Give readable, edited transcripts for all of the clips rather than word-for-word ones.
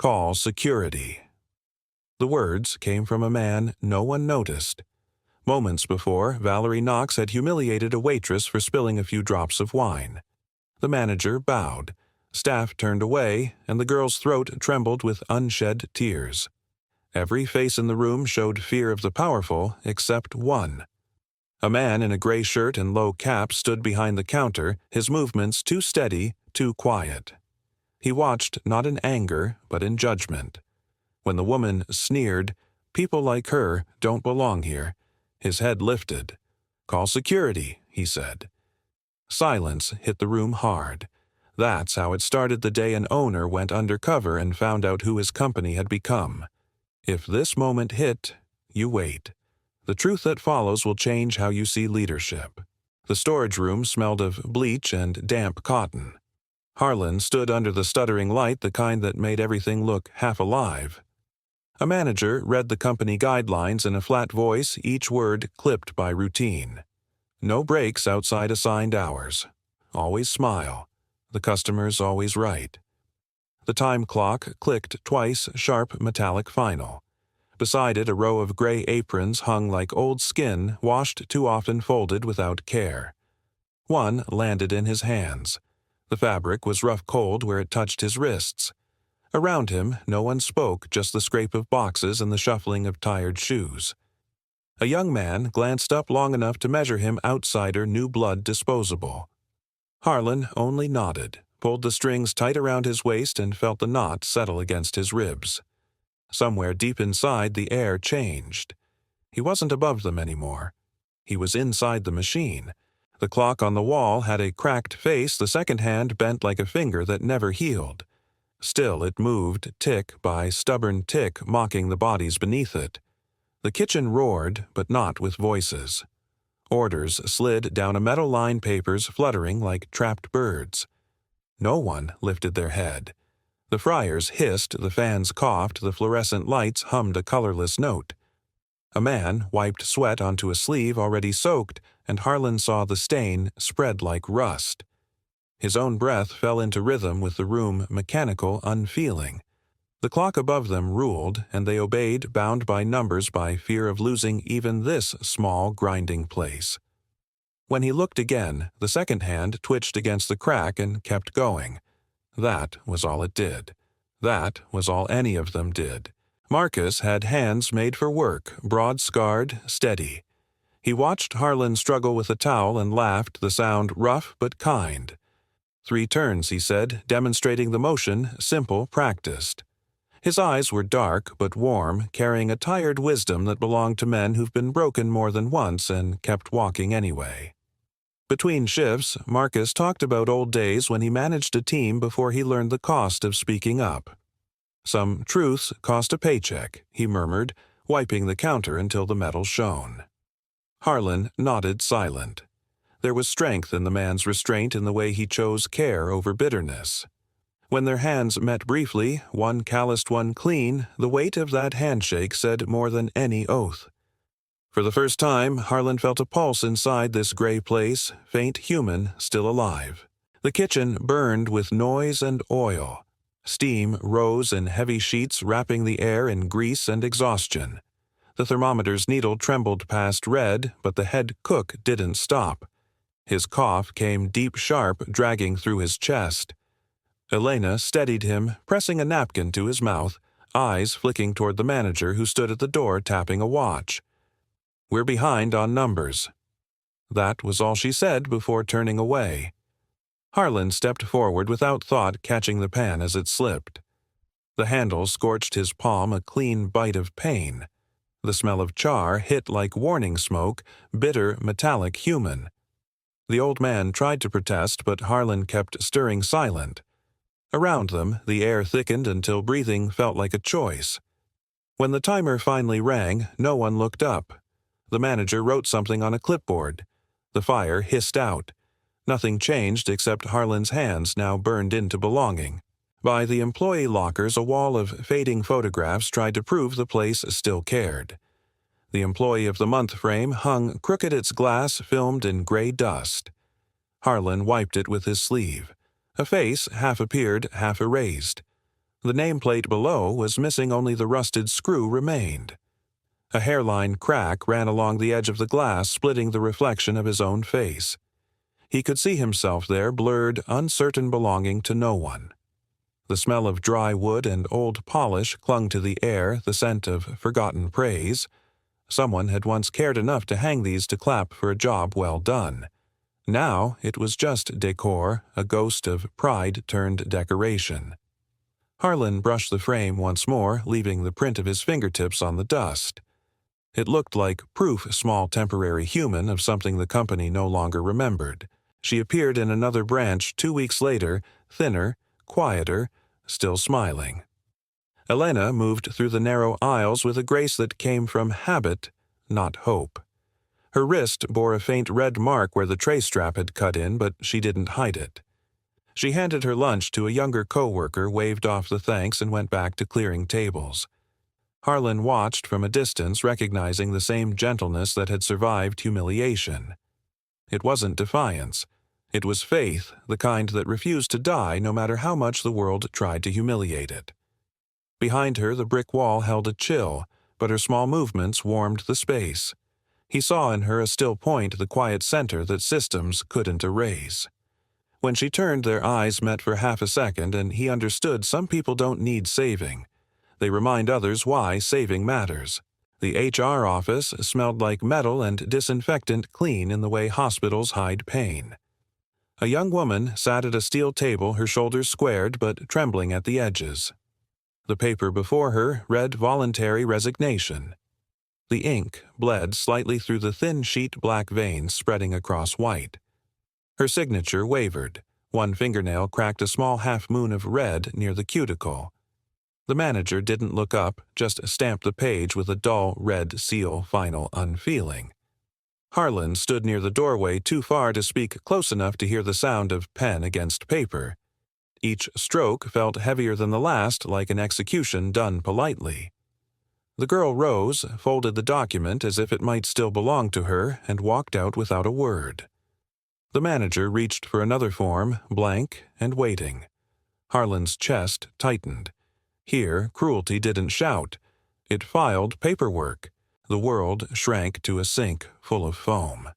Call security. The words came from a man no one noticed. Moments before, Valerie Knox had humiliated a waitress for spilling a few drops of wine. The manager bowed. Staff turned away, and the girl's throat trembled with unshed tears. Every face in the room showed fear of the powerful, except one. A man in a gray shirt and low cap stood behind the counter, his movements too steady, too quiet. He watched not in anger, but in judgment. When the woman sneered, "People like her don't belong here," his head lifted. "Call security," he said. Silence hit the room hard. That's how it started the day an owner went undercover and found out who his company had become. If this moment hit, you wait. The truth that follows will change how you see leadership. The storage room smelled of bleach and damp cotton. Harlan stood under the stuttering light, the kind that made everything look half alive. A manager read the company guidelines in a flat voice, each word clipped by routine. No breaks outside assigned hours. Always smile. The customer's always right. The time clock clicked twice, sharp metallic final. Beside it, a row of gray aprons hung like old skin, washed too often, folded without care. One landed in his hands. The fabric was rough cold where it touched his wrists. Around him, no one spoke, just the scrape of boxes and the shuffling of tired shoes. A young man glanced up long enough to measure him outsider, new blood disposable. Harlan only nodded, pulled the strings tight around his waist, and felt the knot settle against his ribs. Somewhere deep inside, the air changed. He wasn't above them anymore. He was inside the machine. The clock on the wall had a cracked face, the second hand bent like a finger that never healed. Still it moved, tick by stubborn tick, mocking the bodies beneath it. The kitchen roared, but not with voices. Orders slid down a metal line, papers fluttering like trapped birds. No one lifted their head. The fryers hissed, the fans coughed, the fluorescent lights hummed a colorless note. A man wiped sweat onto a sleeve already soaked, and Harlan saw the stain spread like rust. His own breath fell into rhythm with the room, mechanical, unfeeling. The clock above them ruled, and they obeyed, bound by numbers, by fear of losing even this small, grinding place. When he looked again, the second hand twitched against the crack and kept going. That was all it did. That was all any of them did. Marcus had hands made for work, broad-scarred, steady. He watched Harlan struggle with a towel and laughed, the sound rough but kind. 3 turns, he said, demonstrating the motion, simple, practiced. His eyes were dark but warm, carrying a tired wisdom that belonged to men who've been broken more than once and kept walking anyway. Between shifts, Marcus talked about old days when he managed a team before he learned the cost of speaking up. "Some truths cost a paycheck," he murmured, wiping the counter until the metal shone. Harlan nodded, silent. There was strength in the man's restraint in the way he chose care over bitterness. When their hands met briefly, one calloused, one clean, the weight of that handshake said more than any oath. For the first time, Harlan felt a pulse inside this gray place, faint, human, still alive. The kitchen burned with noise and oil. Steam rose in heavy sheets, wrapping the air in grease and exhaustion. The thermometer's needle trembled past red, but the head cook didn't stop. His cough came deep, sharp, dragging through his chest. Elena steadied him, pressing a napkin to his mouth, eyes flicking toward the manager who stood at the door tapping a watch. "We're behind on numbers." That was all she said before turning away. Harlan stepped forward without thought, catching the pan as it slipped. The handle scorched his palm, a clean bite of pain. The smell of char hit like warning smoke, bitter, metallic, human. The old man tried to protest, but Harlan kept stirring silent. Around them, the air thickened until breathing felt like a choice. When the timer finally rang, no one looked up. The manager wrote something on a clipboard. The fire hissed out. Nothing changed except Harlan's hands now burned into belonging. By the employee lockers, a wall of fading photographs tried to prove the place still cared. The Employee of the Month frame hung crooked, its glass filmed in gray dust. Harlan wiped it with his sleeve. A face half appeared, half erased. The nameplate below was missing, only the rusted screw remained. A hairline crack ran along the edge of the glass, splitting the reflection of his own face. He could see himself there, blurred, uncertain, belonging to no one. The smell of dry wood and old polish clung to the air, the scent of forgotten praise. Someone had once cared enough to hang these to clap for a job well done. Now it was just decor, a ghost of pride turned decoration. Harlan brushed the frame once more, leaving the print of his fingertips on the dust. It looked like proof, small temporary human, of something the company no longer remembered. She appeared in another branch 2 weeks later, thinner, quieter, still smiling. Elena moved through the narrow aisles with a grace that came from habit, not hope. Her wrist bore a faint red mark where the tray strap had cut in, but she didn't hide it. She handed her lunch to a younger co-worker, waved off the thanks, and went back to clearing tables. Harlan watched from a distance, recognizing the same gentleness that had survived humiliation. It wasn't defiance. It was faith, the kind that refused to die no matter how much the world tried to humiliate it. Behind her, the brick wall held a chill, but her small movements warmed the space. He saw in her a still point, the quiet center that systems couldn't erase. When she turned, their eyes met for half a second, and he understood some people don't need saving. They remind others why saving matters. The HR office smelled like metal and disinfectant, clean in the way hospitals hide pain. A young woman sat at a steel table, her shoulders squared but trembling at the edges. The paper before her read voluntary resignation. The ink bled slightly through the thin sheet black veins spreading across white. Her signature wavered. One fingernail cracked a small half-moon of red near the cuticle. The manager didn't look up, just stamped the page with a dull red seal, final unfeeling. Harlan stood near the doorway, too far to speak, close enough to hear the sound of pen against paper. Each stroke felt heavier than the last, like an execution done politely. The girl rose, folded the document as if it might still belong to her, and walked out without a word. The manager reached for another form, blank and waiting. Harlan's chest tightened. Here, cruelty didn't shout. It filed paperwork. The world shrank to a sink full of foam.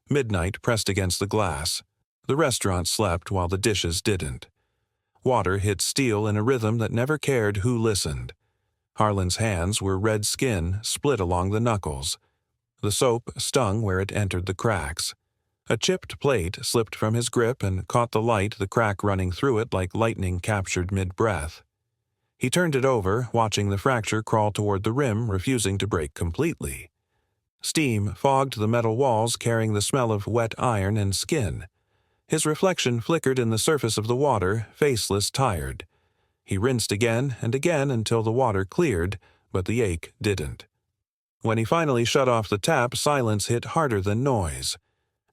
Midnight pressed against the glass. The restaurant slept while the dishes didn't. Water hit steel in a rhythm that never cared who listened. Harlan's hands were red skin, split along the knuckles. The soap stung where it entered the cracks. A chipped plate slipped from his grip and caught the light, the crack running through it like lightning captured mid-breath. He turned it over, watching the fracture crawl toward the rim, refusing to break completely. Steam fogged the metal walls, carrying the smell of wet iron and skin. His reflection flickered in the surface of the water, faceless, tired. He rinsed again and again until the water cleared, but the ache didn't. When he finally shut off the tap, silence hit harder than noise.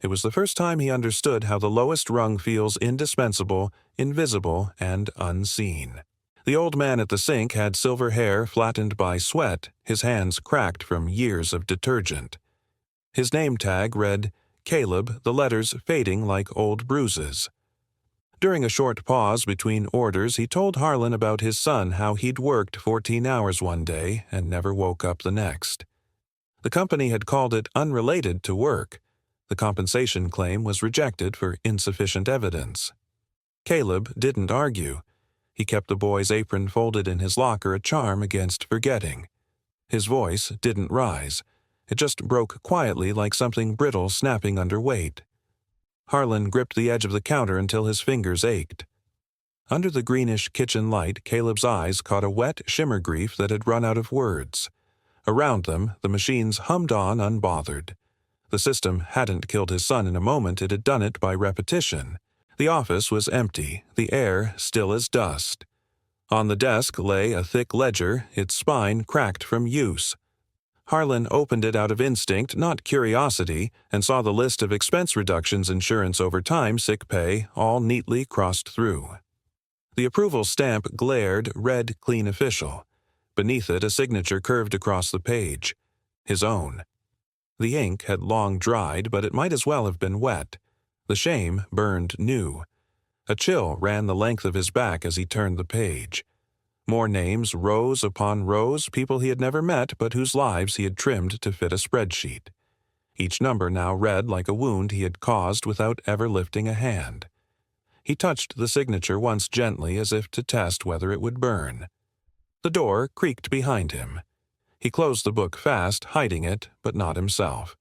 It was the first time he understood how the lowest rung feels indispensable, invisible, and unseen. The old man at the sink had silver hair flattened by sweat, his hands cracked from years of detergent. His name tag read Caleb, the letters fading like old bruises. During a short pause between orders, he told Harlan about his son, how he'd worked 14 hours one day and never woke up the next. The company had called it unrelated to work. The compensation claim was rejected for insufficient evidence. Caleb didn't argue. He kept the boy's apron folded in his locker, a charm against forgetting. His voice didn't rise. It just broke quietly like something brittle snapping under weight. Harlan gripped the edge of the counter until his fingers ached. Under the greenish kitchen light, Caleb's eyes caught a wet shimmer grief that had run out of words. Around them, the machines hummed on unbothered. The system hadn't killed his son in a moment, it had done it by repetition. The office was empty, the air still as dust. On the desk lay a thick ledger, its spine cracked from use. Harlan opened it out of instinct, not curiosity, and saw the list of expense reductions, insurance over time, sick pay, all neatly crossed through. The approval stamp glared, red, clean official. Beneath it, a signature curved across the page. His own. The ink had long dried, but it might as well have been wet. The shame burned new. A chill ran the length of his back as he turned the page. More names, rows upon rows, people he had never met but whose lives he had trimmed to fit a spreadsheet. Each number now read like a wound he had caused without ever lifting a hand. He touched the signature once gently as if to test whether it would burn. The door creaked behind him. He closed the book fast, hiding it, but not himself.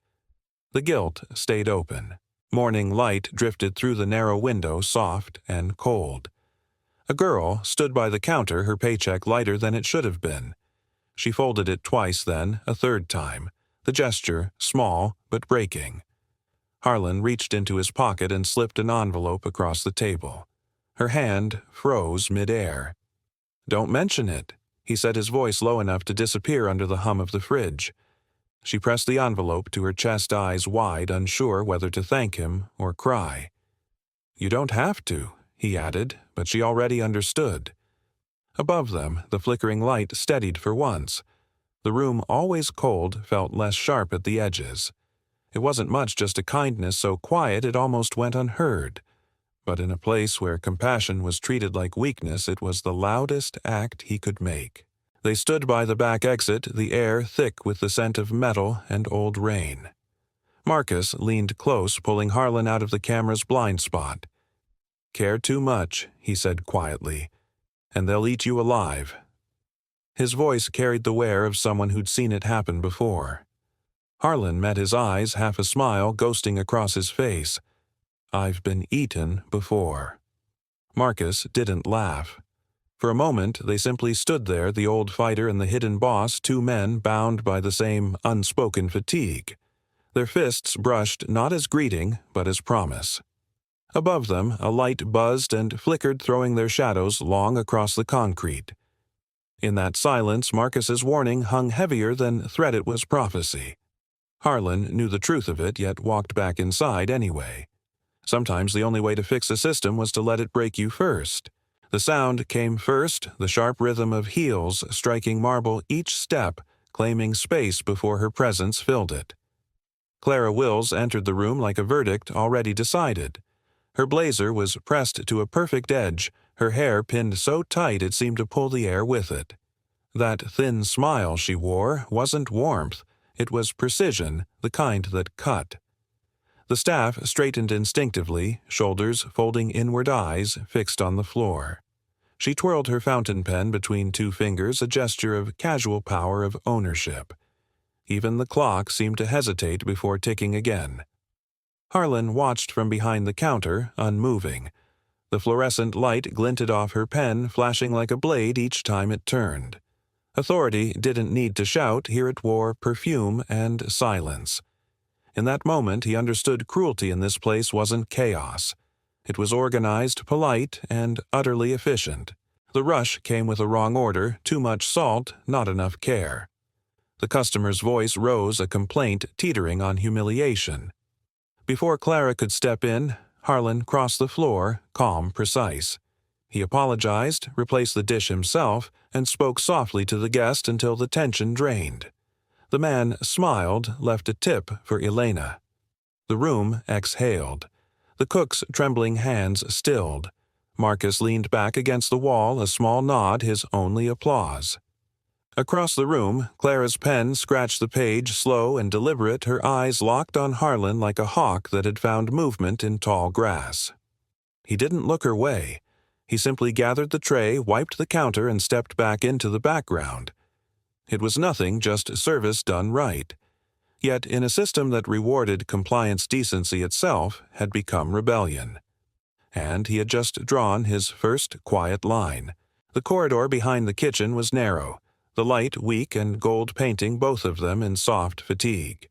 The gilt stayed open. Morning light drifted through the narrow window, soft and cold. A girl stood by the counter, her paycheck lighter than it should have been. She folded it twice then, a third time, the gesture small but breaking. Harlan reached into his pocket and slipped an envelope across the table. Her hand froze mid-air. "Don't mention it," he said, his voice low enough to disappear under the hum of the fridge. She pressed the envelope to her chest, eyes wide, unsure whether to thank him or cry. "You don't have to," he added, but she already understood. Above them, the flickering light steadied for once. The room, always cold, felt less sharp at the edges. It wasn't much, just a kindness so quiet it almost went unheard. But in a place where compassion was treated like weakness, it was the loudest act he could make. They stood by the back exit, the air thick with the scent of metal and old rain. Marcus leaned close, pulling Harlan out of the camera's blind spot. "Care too much," he said quietly, "and they'll eat you alive." His voice carried the wear of someone who'd seen it happen before. Harlan met his eyes, half a smile ghosting across his face. "I've been eaten before." Marcus didn't laugh. For a moment, they simply stood there, the old fighter and the hidden boss, two men bound by the same unspoken fatigue. Their fists brushed not as greeting, but as promise. Above them, a light buzzed and flickered, throwing their shadows long across the concrete. In that silence, Marcus's warning hung heavier than threat. It was prophecy. Harlan knew the truth of it, yet walked back inside anyway. Sometimes the only way to fix a system was to let it break you first. The sound came first, the sharp rhythm of heels striking marble each step, claiming space before her presence filled it. Clara Wills entered the room like a verdict already decided. Her blazer was pressed to a perfect edge, her hair pinned so tight it seemed to pull the air with it. That thin smile she wore wasn't warmth, it was precision, the kind that cut. The staff straightened instinctively, shoulders folding inward, eyes fixed on the floor. She twirled her fountain pen between two fingers, a gesture of casual power of ownership. Even the clock seemed to hesitate before ticking again. Harlan watched from behind the counter, unmoving. The fluorescent light glinted off her pen, flashing like a blade each time it turned. Authority didn't need to shout, here it wore perfume and silence. In that moment, he understood cruelty in this place wasn't chaos. It was organized, polite, and utterly efficient. The rush came with a wrong order, too much salt, not enough care. The customer's voice rose, a complaint teetering on humiliation. Before Clara could step in, Harlan crossed the floor, calm, precise. He apologized, replaced the dish himself, and spoke softly to the guest until the tension drained. The man smiled, left a tip for Elena. The room exhaled. The cook's trembling hands stilled. Marcus leaned back against the wall, a small nod, his only applause. Across the room, Clara's pen scratched the page, slow and deliberate, her eyes locked on Harlan like a hawk that had found movement in tall grass. He didn't look her way. He simply gathered the tray, wiped the counter, and stepped back into the background. It was nothing, just service done right. Yet, in a system that rewarded compliance, decency itself had become rebellion. And he had just drawn his first quiet line. The corridor behind the kitchen was narrow, the light weak and gold painting both of them in soft fatigue.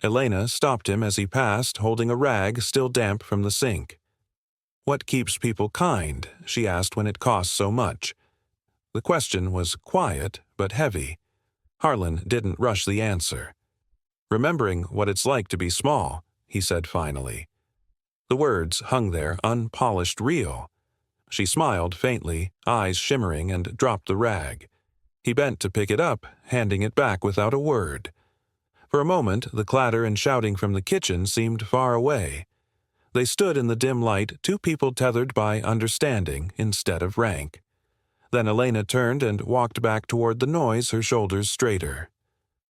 Elena stopped him as he passed, holding a rag still damp from the sink. "What keeps people kind?" she asked, "when it costs so much?" The question was quiet but heavy. Harlan didn't rush the answer. "Remembering what it's like to be small," he said finally. The words hung there, unpolished, real. She smiled faintly, eyes shimmering, and dropped the rag. He bent to pick it up, handing it back without a word. For a moment, the clatter and shouting from the kitchen seemed far away. They stood in the dim light, two people tethered by understanding instead of rank. Then Elena turned and walked back toward the noise, her shoulders straighter.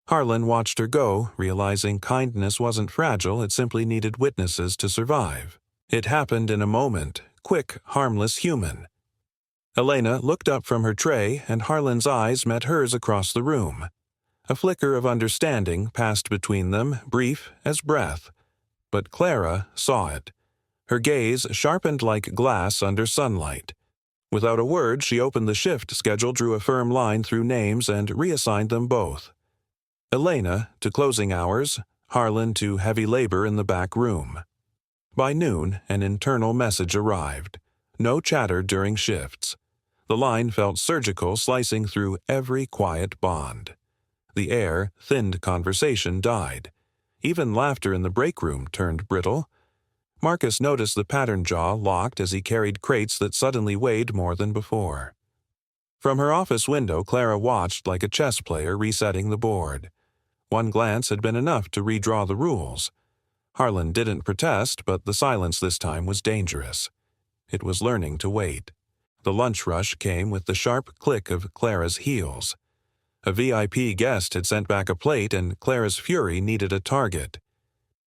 Harlan watched her go, realizing kindness wasn't fragile, it simply needed witnesses to survive. It happened in a moment, quick, harmless, human. Elena looked up from her tray, and Harlan's eyes met hers across the room. A flicker of understanding passed between them, brief as breath. But Clara saw it. Her gaze sharpened like glass under sunlight. Without a word, she opened the shift schedule, drew a firm line through names, and reassigned them both. Elena to closing hours, Harlan to heavy labor in the back room. By noon, an internal message arrived. No chatter during shifts. The line felt surgical, slicing through every quiet bond. The air, thinned conversation died. Even laughter in the break room turned brittle. Marcus noticed the pattern jaw locked as he carried crates that suddenly weighed more than before. From her office window, Clara watched like a chess player resetting the board. One glance had been enough to redraw the rules. Harlan didn't protest, but the silence this time was dangerous. It was learning to wait. The lunch rush came with the sharp click of Clara's heels. A VIP guest had sent back a plate, and Clara's fury needed a target.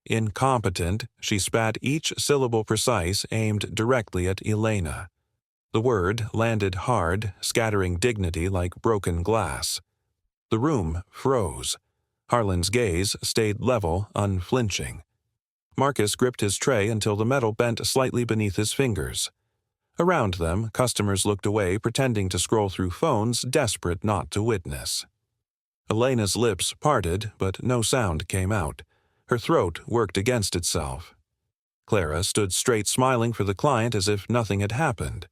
Incompetent, she spat each syllable precise, aimed directly at Elena. The word landed hard, scattering dignity like broken glass. The room froze. Harlan's gaze stayed level, unflinching. Marcus gripped his tray until the metal bent slightly beneath his fingers. Around them, customers looked away, pretending to scroll through phones, desperate not to witness. Elena's lips parted, but no sound came out. Her throat worked against itself. Clara stood straight, smiling for the client as if nothing had happened.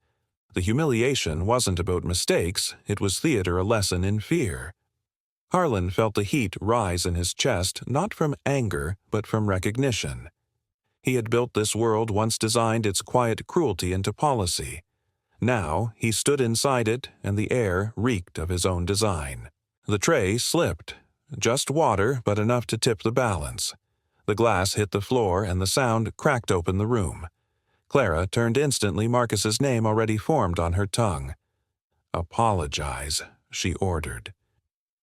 The humiliation wasn't about mistakes, it was theater, a lesson in fear. Harlan felt the heat rise in his chest, not from anger, but from recognition. He had built this world, once designed its quiet cruelty into policy. Now he stood inside it, and the air reeked of his own design. The tray slipped. Just water, but enough to tip the balance. The glass hit the floor, and the sound cracked open the room. Clara turned instantly, Marcus's name already formed on her tongue. "Apologize," she ordered.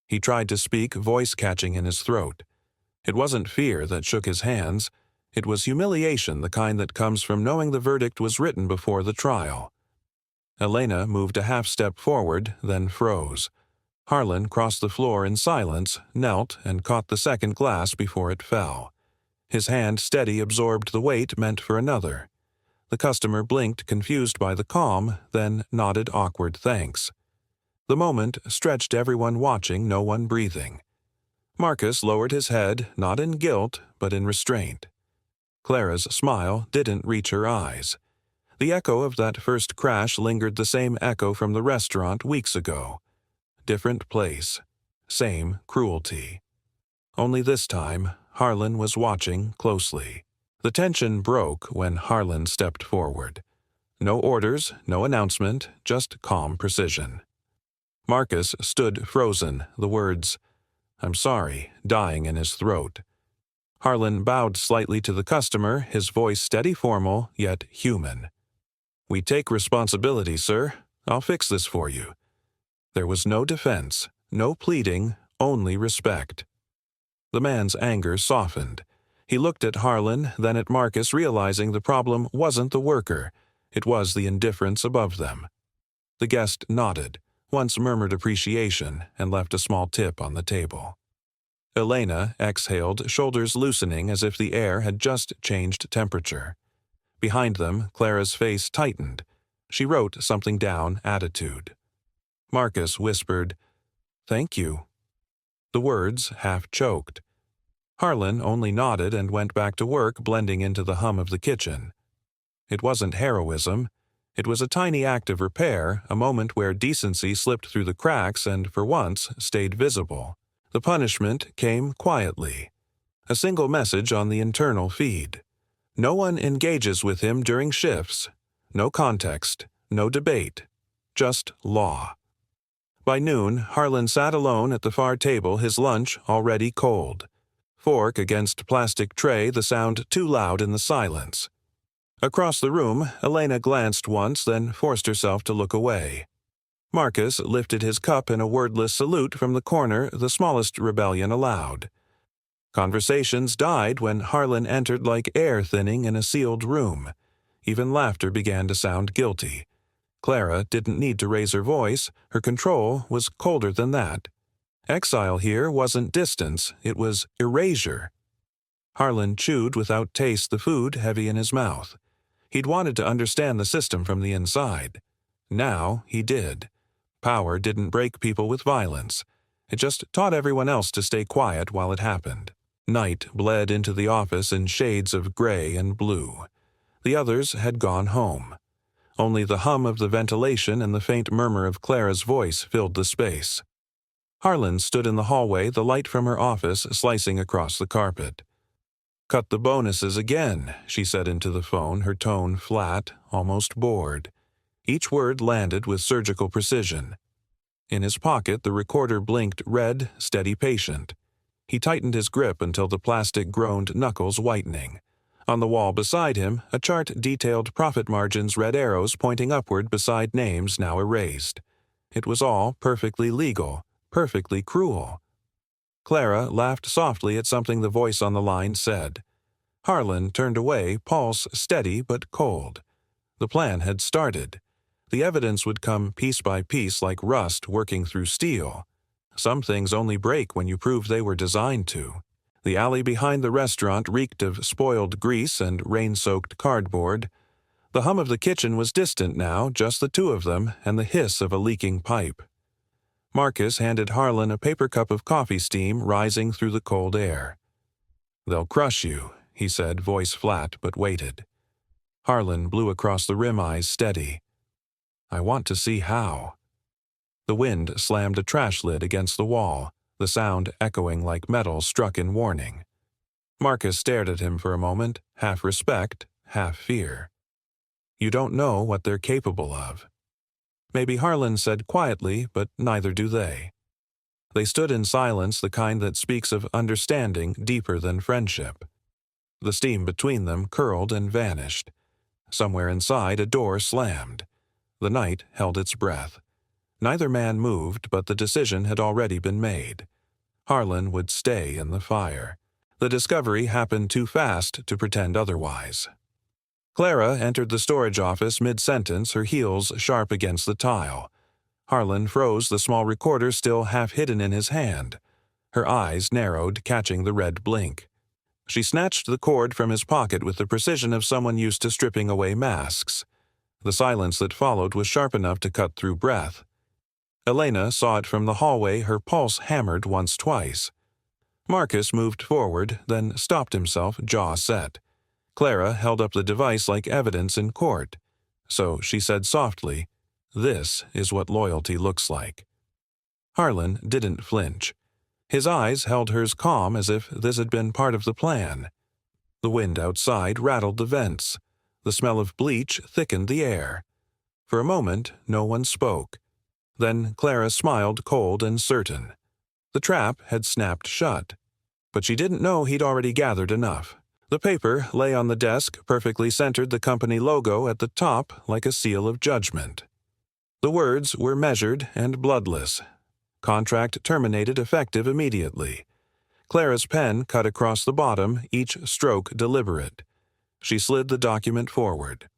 He tried to speak, voice catching in his throat. It wasn't fear that shook his hands. It was humiliation, the kind that comes from knowing the verdict was written before the trial. Elena moved a half-step forward, then froze. Harlan crossed the floor in silence, knelt, and caught the second glass before it fell. His hand, steady, absorbed the weight meant for another. The customer blinked, confused by the calm, then nodded awkward thanks. The moment stretched, everyone watching, no one breathing. Marcus lowered his head, not in guilt, but in restraint. Clara's smile didn't reach her eyes. The echo of that first crash lingered, the same echo from the restaurant weeks ago. Different place. Same cruelty. Only this time, Harlan was watching closely. The tension broke when Harlan stepped forward. No orders, no announcement, just calm precision. Marcus stood frozen, the words, "I'm sorry," dying in his throat. Harlan bowed slightly to the customer, his voice steady, formal, yet human. "We take responsibility, sir. I'll fix this for you." There was no defense, no pleading, only respect. The man's anger softened. He looked at Harlan, then at Marcus, realizing the problem wasn't the worker. It was the indifference above them. The guest nodded, once murmured appreciation, and left a small tip on the table. Elena exhaled, shoulders loosening as if the air had just changed temperature. Behind them, Clara's face tightened. She wrote something down, attitude. Marcus whispered, "Thank you." The words half-choked. Harlan only nodded and went back to work, blending into the hum of the kitchen. It wasn't heroism. It was a tiny act of repair, a moment where decency slipped through the cracks and, for once, stayed visible. The punishment came quietly. A single message on the internal feed. No one engages with him during shifts. No context, no debate. Just law. By noon, Harlan sat alone at the far table, his lunch already cold. Fork against plastic tray, the sound too loud in the silence. Across the room, Elena glanced once, then forced herself to look away. Marcus lifted his cup in a wordless salute from the corner, the smallest rebellion allowed. Conversations died when Harlan entered like air thinning in a sealed room. Even laughter began to sound guilty. Clara didn't need to raise her voice, her control was colder than that. Exile here wasn't distance, it was erasure. Harlan chewed without taste the food heavy in his mouth. He'd wanted to understand the system from the inside. Now he did. Power didn't break people with violence. It just taught everyone else to stay quiet while it happened. Night bled into the office in shades of gray and blue. The others had gone home. Only the hum of the ventilation and the faint murmur of Clara's voice filled the space. Harlan stood in the hallway, the light from her office slicing across the carpet. "Cut the bonuses again," she said into the phone, her tone flat, almost bored. Each word landed with surgical precision. In his pocket, the recorder blinked red, steady patient. He tightened his grip until the plastic groaned knuckles whitening. On the wall beside him, a chart detailed profit margins, red arrows pointing upward beside names now erased. It was all perfectly legal, perfectly cruel. Clara laughed softly at something the voice on the line said. Harlan turned away, pulse steady but cold. The plan had started. The evidence would come piece by piece like rust working through steel. Some things only break when you prove they were designed to. The alley behind the restaurant reeked of spoiled grease and rain-soaked cardboard. The hum of the kitchen was distant now, just the two of them, and the hiss of a leaking pipe. Marcus handed Harlan a paper cup of coffee, steam rising through the cold air. "They'll crush you," he said, voice flat but weighted. Harlan blew across the rim, eyes steady. "I want to see how." The wind slammed a trash lid against the wall, the sound echoing like metal struck in warning. Marcus stared at him for a moment, half respect, half fear. "You don't know what they're capable of." Maybe Harlan said quietly, but neither do they. They stood in silence, the kind that speaks of understanding deeper than friendship. The steam between them curled and vanished. Somewhere inside, a door slammed. The night held its breath. Neither man moved, but the decision had already been made. Harlan would stay in the fire. The discovery happened too fast to pretend otherwise. Clara entered the storage office mid-sentence, her heels sharp against the tile. Harlan froze, the small recorder still half hidden in his hand. Her eyes narrowed, catching the red blink. She snatched the cord from his pocket with the precision of someone used to stripping away masks. The silence that followed was sharp enough to cut through breath. Elena saw it from the hallway, her pulse hammered once, twice. Marcus moved forward, then stopped himself, jaw set. Clara held up the device like evidence in court. So she said softly, "This is what loyalty looks like." Harlan didn't flinch. His eyes held hers calm as if this had been part of the plan. The wind outside rattled the vents. The smell of bleach thickened the air. For a moment, no one spoke. Then Clara smiled, cold and certain. The trap had snapped shut. But she didn't know he'd already gathered enough. The paper lay on the desk, perfectly centered, the company logo at the top like a seal of judgment. The words were measured and bloodless. Contract terminated, effective immediately. Clara's pen cut across the bottom, each stroke deliberate. She slid the document forward.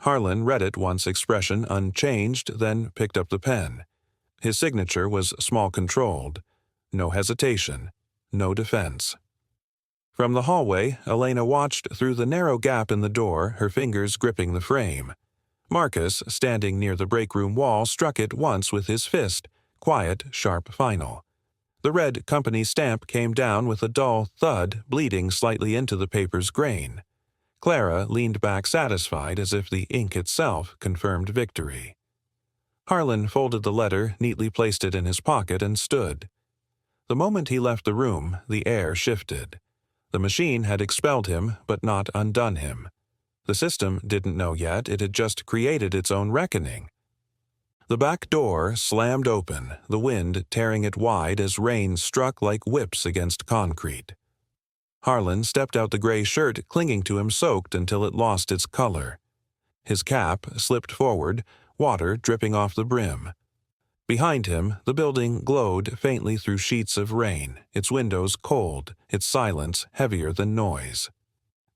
Harlan read it once, expression unchanged, then picked up the pen. His signature was small-controlled. No hesitation. No defense. From the hallway, Elena watched through the narrow gap in the door, her fingers gripping the frame. Marcus, standing near the break-room wall, struck it once with his fist, quiet, sharp final. The red company stamp came down with a dull thud, bleeding slightly into the paper's grain. Clara leaned back satisfied as if the ink itself confirmed victory. Harlan folded the letter, neatly placed it in his pocket, and stood. The moment he left the room, the air shifted. The machine had expelled him, but not undone him. The system didn't know yet, it had just created its own reckoning. The back door slammed open, the wind tearing it wide as rain struck like whips against concrete. Harlan stepped out, the gray shirt clinging to him, soaked until it lost its color. His cap slipped forward, water dripping off the brim. Behind him, the building glowed faintly through sheets of rain, its windows cold, its silence heavier than noise.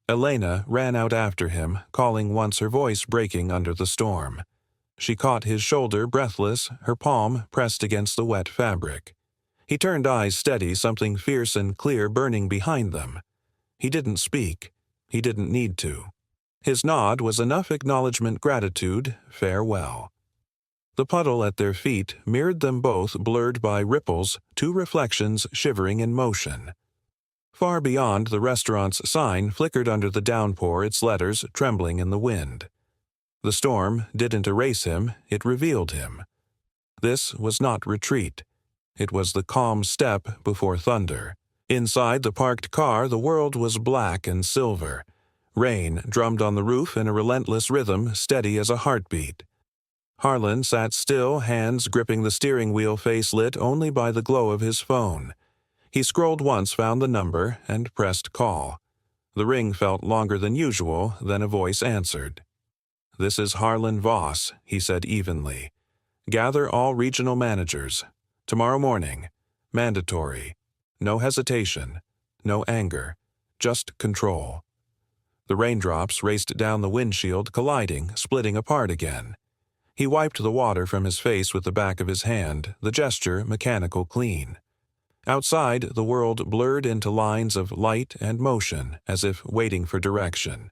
Elena ran out after him, calling once, her voice breaking under the storm. She caught his shoulder, breathless, her palm pressed against the wet fabric. He turned eyes steady, something fierce and clear burning behind them. He didn't speak. He didn't need to. His nod was enough acknowledgement, gratitude, farewell. The puddle at their feet mirrored them both, blurred by ripples, two reflections shivering in motion. Far beyond, the restaurant's sign flickered under the downpour, its letters trembling in the wind. The storm didn't erase him, it revealed him. This was not retreat. It was the calm step before thunder. Inside the parked car, the world was black and silver. Rain drummed on the roof in a relentless rhythm, steady as a heartbeat. Harlan sat still, hands gripping the steering wheel, face lit only by the glow of his phone. He scrolled once, found the number, and pressed call. The ring felt longer than usual, then a voice answered. "This is Harlan Voss," he said evenly. "Gather all regional managers. Tomorrow morning. Mandatory. No hesitation. No anger. Just control." The raindrops raced down the windshield, colliding, splitting apart again. He wiped the water from his face with the back of his hand, the gesture mechanical, clean. Outside, the world blurred into lines of light and motion, as if waiting for direction.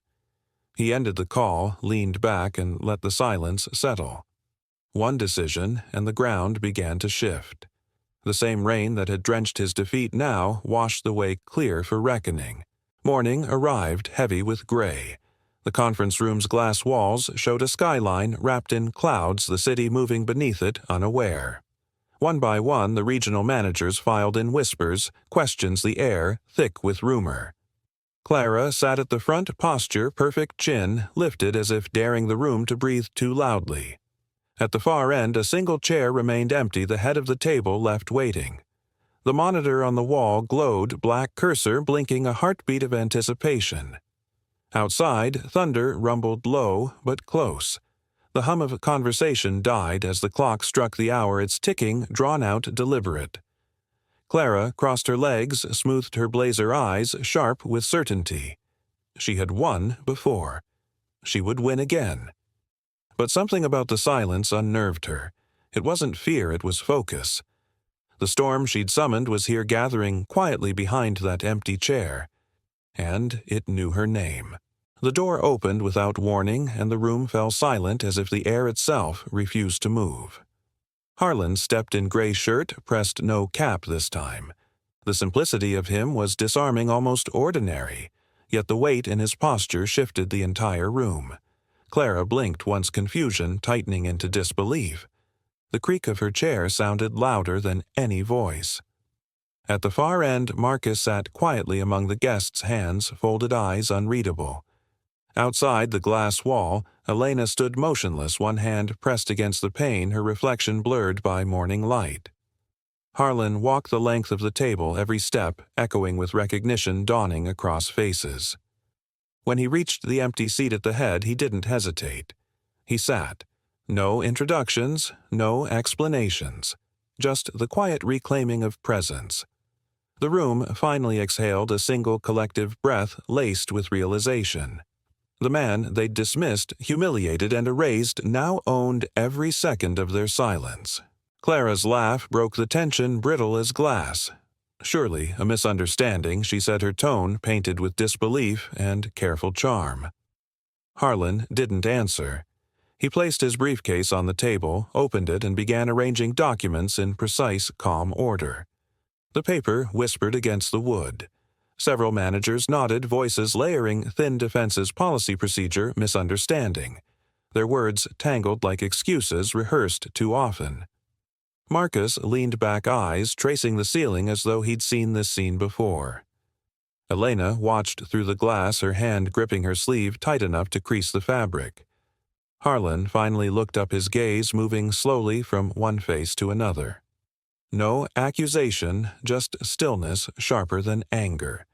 He ended the call, leaned back, and let the silence settle. One decision, and the ground began to shift. The same rain that had drenched his defeat now washed the way clear for reckoning. Morning arrived, heavy with gray. The conference room's glass walls showed a skyline wrapped in clouds, the city moving beneath it, unaware. One by one, the regional managers filed in whispers, questions the air thick with rumor. Clara sat at the front, posture perfect, chin lifted as if daring the room to breathe too loudly. At the far end, a single chair remained empty, the head of the table left waiting. The monitor on the wall glowed, black cursor blinking a heartbeat of anticipation. Outside, thunder rumbled low but close. The hum of conversation died as the clock struck the hour, its ticking drawn out, deliberate. Clara crossed her legs, smoothed her blazer eyes, sharp with certainty. She had won before. She would win again. But something about the silence unnerved her. It wasn't fear, it was focus. The storm she'd summoned was here, gathering quietly behind that empty chair. And it knew her name. The door opened without warning, and the room fell silent as if the air itself refused to move. Harlan stepped in gray shirt, pressed no cap this time. The simplicity of him was disarming, almost ordinary, yet the weight in his posture shifted the entire room. Clara blinked once, confusion tightening into disbelief. The creak of her chair sounded louder than any voice. At the far end, Marcus sat quietly among the guests, hands folded, eyes unreadable. Outside the glass wall, Elena stood motionless, one hand pressed against the pane, her reflection blurred by morning light. Harlan walked the length of the table, every step echoing with recognition dawning across faces. When he reached the empty seat at the head, he didn't hesitate. He sat. No introductions, no explanations. Just the quiet reclaiming of presence. The room finally exhaled a single collective breath laced with realization. The man they'd dismissed, humiliated, and erased now owned every second of their silence. Clara's laugh broke the tension, brittle as glass. Surely a misunderstanding, she said, her tone painted with disbelief and careful charm. Harlan didn't answer. He placed his briefcase on the table, opened it, and began arranging documents in precise, calm order. The paper whispered against the wood. Several managers nodded, voices layering thin defenses, policy, procedure, misunderstanding. Their words tangled like excuses rehearsed too often. Marcus leaned back, eyes tracing the ceiling as though he'd seen this scene before. Elena watched through the glass, her hand gripping her sleeve tight enough to crease the fabric. Harlan finally looked up, his gaze moving slowly from one face to another. No accusation, just stillness sharper than anger.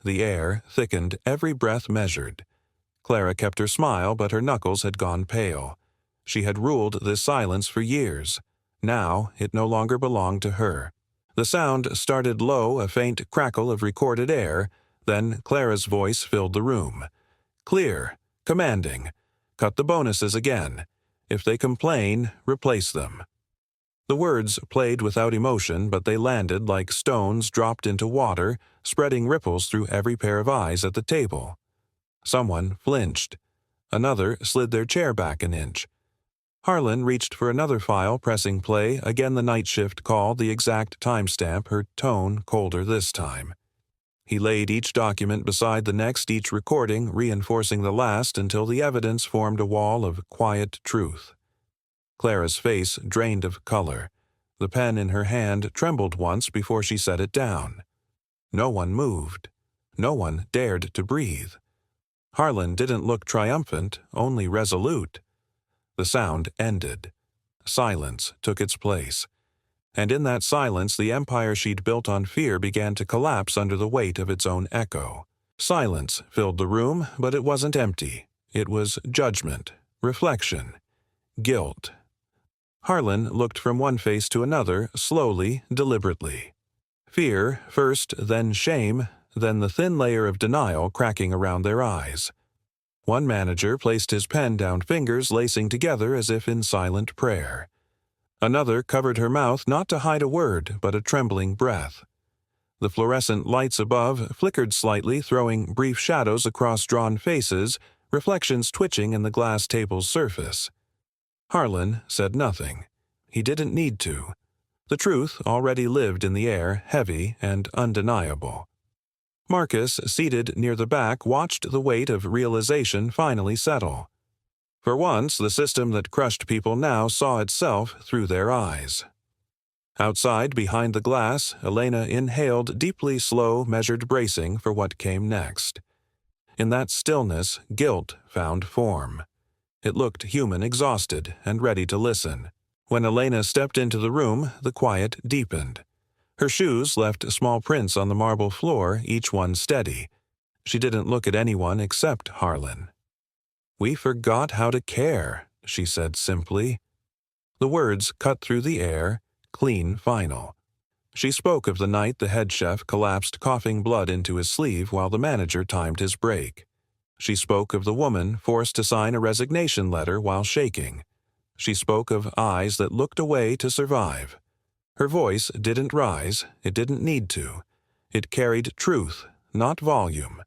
The air thickened, every breath measured. Clara kept her smile, but her knuckles had gone pale. She had ruled this silence for years. Now it no longer belonged to her. The sound started low, a faint crackle of recorded air, then Clara's voice filled the room. Clear, commanding. Cut the bonuses again. If they complain, replace them. The words played without emotion, but they landed like stones dropped into water, spreading ripples through every pair of eyes at the table. Someone flinched. Another slid their chair back an inch. Harlan reached for another file, pressing play. Again the night shift called, the exact timestamp, her tone colder this time. He laid each document beside the next, each recording reinforcing the last until the evidence formed a wall of quiet truth. Clara's face drained of color. The pen in her hand trembled once before she set it down. No one moved. No one dared to breathe. Harlan didn't look triumphant, only resolute. The sound ended. Silence took its place. And in that silence, the empire she'd built on fear began to collapse under the weight of its own echo. Silence filled the room, but it wasn't empty. It was judgment, reflection, guilt. Harlan looked from one face to another, slowly, deliberately. Fear first, then shame, then the thin layer of denial cracking around their eyes. One manager placed his pen down, fingers lacing together as if in silent prayer. Another covered her mouth, not to hide a word, but a trembling breath. The fluorescent lights above flickered slightly, throwing brief shadows across drawn faces, reflections twitching in the glass table's surface. Harlan said nothing. He didn't need to. The truth already lived in the air, heavy and undeniable. Marcus, seated near the back, watched the weight of realization finally settle. For once, the system that crushed people now saw itself through their eyes. Outside, behind the glass, Elena inhaled deeply, slow, measured bracing for what came next. In that stillness, guilt found form. It looked human, exhausted, and ready to listen. When Elena stepped into the room, the quiet deepened. Her shoes left small prints on the marble floor, each one steady. She didn't look at anyone except Harlan. "We forgot how to care," she said simply. The words cut through the air, clean, final. She spoke of the night the head chef collapsed, coughing blood into his sleeve while the manager timed his break. She spoke of the woman forced to sign a resignation letter while shaking. She spoke of eyes that looked away to survive. Her voice didn't rise, it didn't need to. It carried truth, not volume.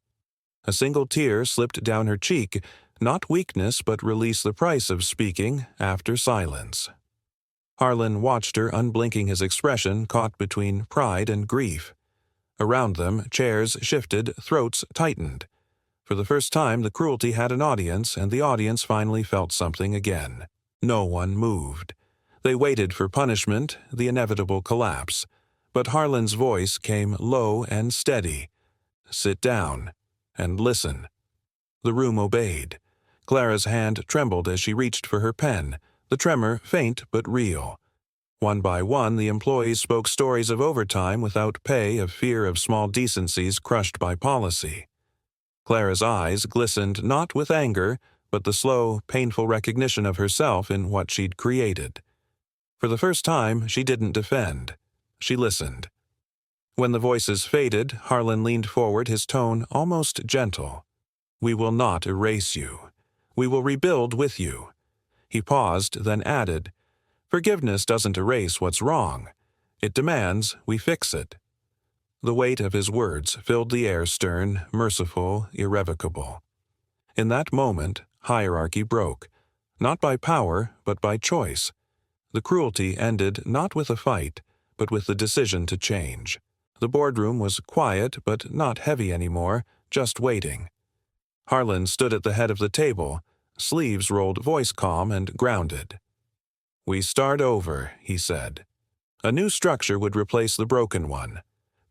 A single tear slipped down her cheek, not weakness but release, the price of speaking after silence. Harlan watched her, unblinking, his expression caught between pride and grief. Around them, chairs shifted, throats tightened. For the first time, the cruelty had an audience, and the audience finally felt something again. No one moved. They waited for punishment, the inevitable collapse. But Harlan's voice came low and steady. "Sit down and listen." The room obeyed. Clara's hand trembled as she reached for her pen, the tremor faint but real. One by one, the employees spoke stories of overtime without pay, of fear, of small decencies crushed by policy. Clara's eyes glistened not with anger, but the slow, painful recognition of herself in what she'd created. For the first time, she didn't defend. She listened. When the voices faded, Harlan leaned forward, his tone almost gentle. "We will not erase you. We will rebuild with you." He paused, then added, "Forgiveness doesn't erase what's wrong. It demands we fix it." The weight of his words filled the air, stern, merciful, irrevocable. In that moment, hierarchy broke, not by power, but by choice. The cruelty ended not with a fight, but with the decision to change. The boardroom was quiet, but not heavy anymore, just waiting. Harlan stood at the head of the table, sleeves rolled, voice calm and grounded. "We start over," he said. A new structure would replace the broken one.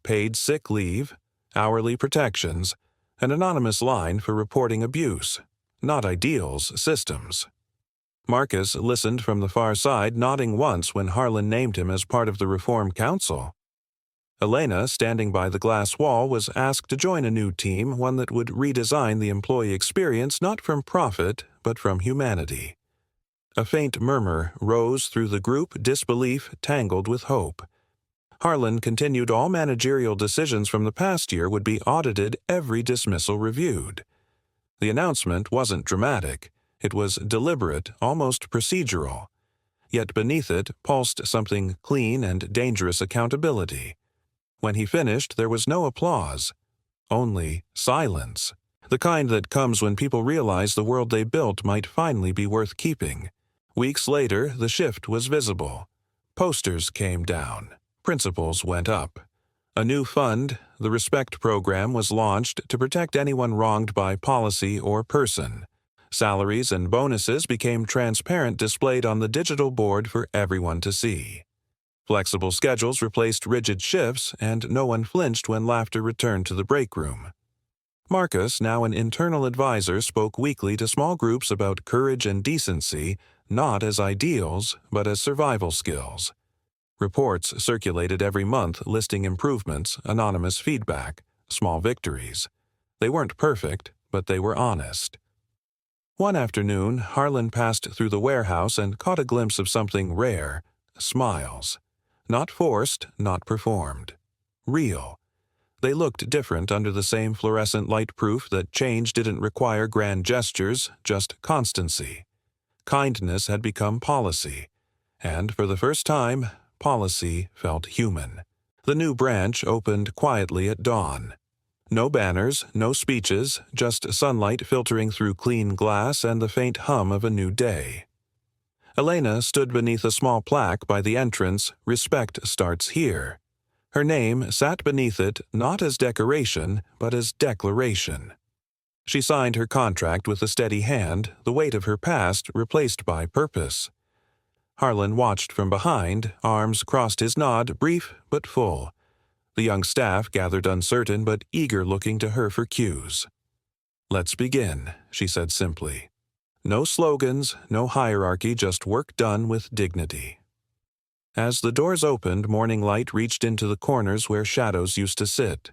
Paid sick leave, hourly protections, an anonymous line for reporting abuse. Not ideals, systems. Marcus listened from the far side, nodding once when Harlan named him as part of the Reform Council. Elena, standing by the glass wall, was asked to join a new team, one that would redesign the employee experience not from profit, but from humanity. A faint murmur rose through the group, disbelief tangled with hope. Harlan continued all managerial decisions from the past year would be audited, every dismissal reviewed. The announcement wasn't dramatic. It was deliberate, almost procedural. Yet beneath it pulsed something clean and dangerous accountability. When he finished, there was no applause. Only silence. The kind that comes when people realize the world they built might finally be worth keeping. Weeks later, the shift was visible. Posters came down. Principles went up. A new fund, the Respect Program, was launched to protect anyone wronged by policy or person. Salaries and bonuses became transparent, displayed on the digital board for everyone to see. Flexible schedules replaced rigid shifts, and no one flinched when laughter returned to the break room. Marcus, now an internal advisor, spoke weekly to small groups about courage and decency, not as ideals, but as survival skills. Reports circulated every month listing improvements, anonymous feedback, small victories. They weren't perfect, but they were honest. One afternoon, Harlan passed through the warehouse and caught a glimpse of something rare: smiles. Not forced, not performed. Real. They looked different under the same fluorescent light, proof that change didn't require grand gestures, just constancy. Kindness had become policy, and for the first time, policy felt human. The new branch opened quietly at dawn. No banners, no speeches, just sunlight filtering through clean glass and the faint hum of a new day. Elena stood beneath a small plaque by the entrance, "Respect starts here." Her name sat beneath it not as decoration, but as declaration. She signed her contract with a steady hand, the weight of her past replaced by purpose. Harlan watched from behind, arms crossed his nod, brief but full. The young staff gathered, uncertain but eager, looking to her for cues. "Let's begin," she said simply. No slogans, no hierarchy, just work done with dignity. As the doors opened, morning light reached into the corners where shadows used to sit.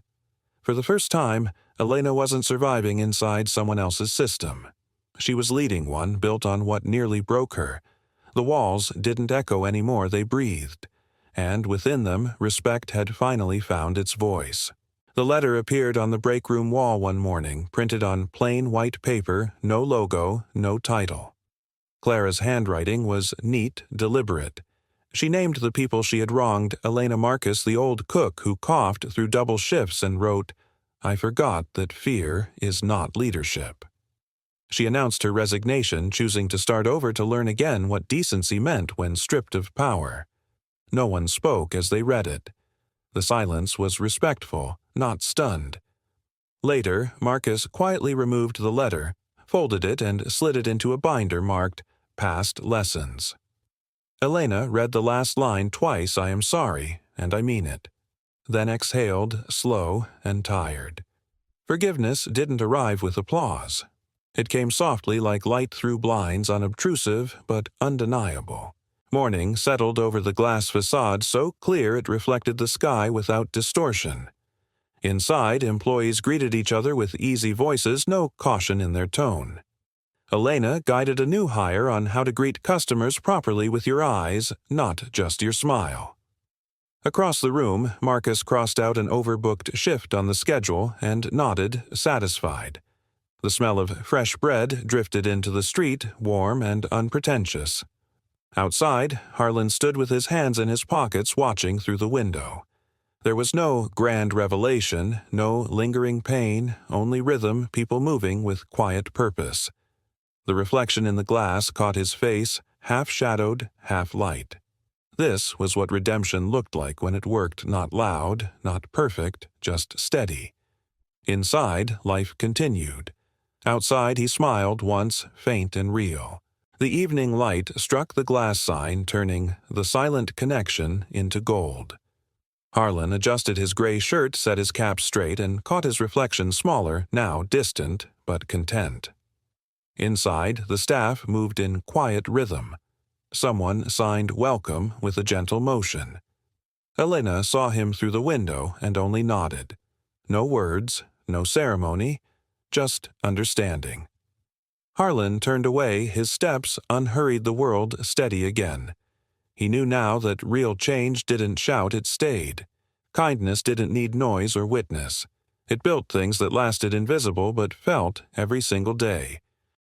For the first time, Elena wasn't surviving inside someone else's system. She was leading one built on what nearly broke her. The walls didn't echo anymore, they breathed. And within them, respect had finally found its voice. The letter appeared on the break room wall one morning, printed on plain white paper, no logo, no title. Clara's handwriting was neat, deliberate. She named the people she had wronged: Elena Marcus, the old cook who coughed through double shifts, and wrote, "I forgot that fear is not leadership." She announced her resignation, choosing to start over to learn again what decency meant when stripped of power. No one spoke as they read it. The silence was respectful, not stunned. Later, Marcus quietly removed the letter, folded it, and slid it into a binder marked "Past Lessons." Elena read the last line twice: "I am sorry, and I mean it." Then exhaled, slow and tired. Forgiveness didn't arrive with applause. It came softly like light through blinds, unobtrusive but undeniable. Morning settled over the glass facade, so clear it reflected the sky without distortion. Inside, employees greeted each other with easy voices, no caution in their tone. Elena guided a new hire on how to greet customers properly with your eyes, not just your smile. Across the room, Marcus crossed out an overbooked shift on the schedule and nodded, satisfied. The smell of fresh bread drifted into the street, warm and unpretentious. Outside, Harlan stood with his hands in his pockets, watching through the window. There was no grand revelation, no lingering pain, only rhythm, people moving with quiet purpose. The reflection in the glass caught his face, half shadowed, half light. This was what redemption looked like when it worked, not loud, not perfect, just steady. Inside, life continued. Outside, he smiled once, faint and real. The evening light struck the glass sign, turning "The Silent Connection" into gold. Harlan adjusted his gray shirt, set his cap straight, and caught his reflection smaller, now distant, but content. Inside, the staff moved in quiet rhythm. Someone signed "Welcome" with a gentle motion. Elena saw him through the window and only nodded. No words, no ceremony, just understanding. Harlan turned away, his steps unhurried the world steady again. He knew now that real change didn't shout, it stayed. Kindness didn't need noise or witness. It built things that lasted invisible but felt every single day.